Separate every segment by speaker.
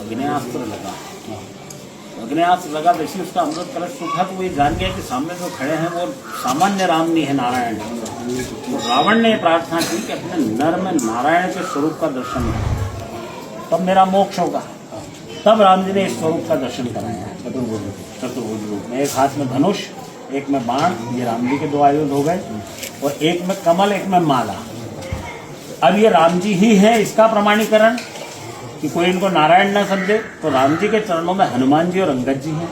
Speaker 1: अग्नेयास्त्र लगा। अग्नेयास्त्र लगा, जैसे उसका अमृत कलश सूखा तो वही जान गया कि सामने जो खड़े हैं वो सामान्य राम नहीं है, नारायण है। तो रावण ने प्रार्थना की कि अपने नर में नारायण के स्वरूप का दर्शन करा, तब मेरा मोक्ष होगा। तब राम जी ने इस स्वरूप का दर्शन कराया चतुर्भुज रूप में। एक हाथ में धनुष, एक में बाण, ये राम जी के दो आयुध हो गए, और एक में कमल, एक में माला। अब ये राम जी ही है, इसका प्रमाणीकरण कि कोई इनको नारायण ना समझे, तो राम जी के चरणों में हनुमान जी और अंगद जी हैं।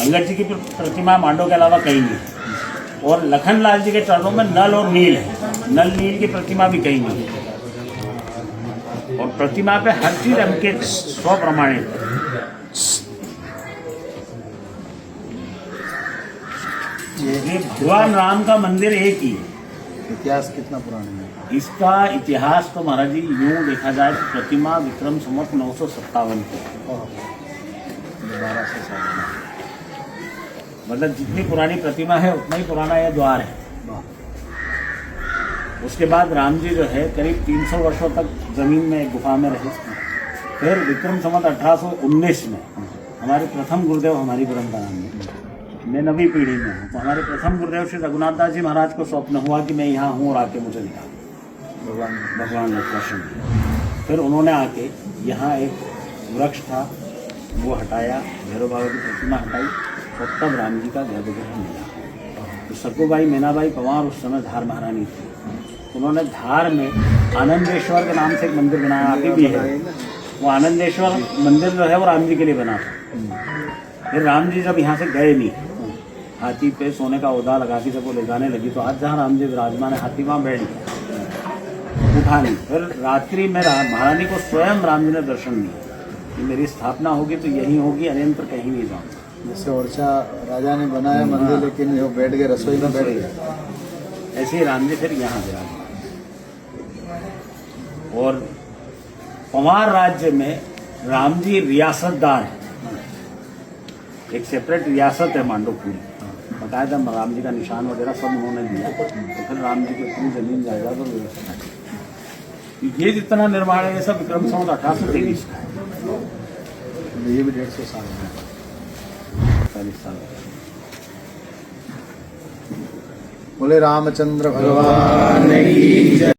Speaker 1: अंगद जी की प्रतिमा मांडव के अलावा कहीं नहीं है, और लखनलाल जी के चरणों में नल और नील है। नल नील की प्रतिमा भी कहीं नहीं है, और प्रतिमा पे हर चीज अंकित है, स्वप्रमाणित है। ये भगवान राम का मंदिर एक ही है।
Speaker 2: इतिहास कितना पुराना है
Speaker 1: इसका? इतिहास तो महाराज जी यूं देखा जाए तो प्रतिमा विक्रम संवत 957 की,
Speaker 2: 1200 साल।
Speaker 1: मतलब जितनी पुरानी प्रतिमा है उतना ही पुराना यह द्वार है। उसके बाद राम जी जो है करीब 300 वर्षों तक जमीन में एक गुफा में रहे। फिर विक्रम संवत 1819 में हमारे प्रथम गुरुदेव, हमारी परंपरा में, मैं नवी पीढ़ी में हूँ, तो हमारे प्रथम गुरुदेव श्री रघुनाथ दास जी महाराज को स्वप्न हुआ कि मैं यहाँ हूँ और आके मुझे दिखा। भगवान ने दर्शन दिया। फिर उन्होंने आके यहाँ एक वृक्ष था वो हटाया, भैरव बाबा की प्रतिमा हटाई, और तब राम जी का गर्भगृह मिला। तो सकुबाई मीनाबाई पवार उस समय धार महारानी थी, उन्होंने धार में आनंदेश्वर के नाम से एक मंदिर बनाया, अभी भी है। वो आनंदेश्वर मंदिर जो है वो राम जी के लिए बना था। फिर राम जी जब यहाँ से गए नहीं, हाथी पे सोने का ओदा लगा के जब वो ले जाने लगी, तो आज जहाँ राम जी विराजमान है हाथी वहाँ बैठ गया, उठा नहीं। फिर रात्रि में महारानी को स्वयं राम जी ने दर्शन दिया कि मेरी स्थापना होगी तो यही होगी, अन्यत्र कहीं नहीं जाऊँगा।
Speaker 2: जैसे ओरछा राजा ने बनाया मंदिर, लेकिन वो बैठ गए, रसोई में बैठ गया,
Speaker 1: ऐसे ही राम जी फिर यहाँ विराजमान। और पवार राज्य में राम जी रियासतदार है, एक सेपरेट रियासत है मांडवपुरी, बकायदा राम जी का निशान वगैरह सब उन्होंने दिया। तो फिर राम जी को इतनी जमीन जायदाद और व्यवस्था की। ये जितना निर्माण है ये सब विक्रम संवत 1823 का है।
Speaker 2: ये भी 150 साल है,
Speaker 1: 40 साल।
Speaker 2: बोले रामचंद्र भगवान की जय।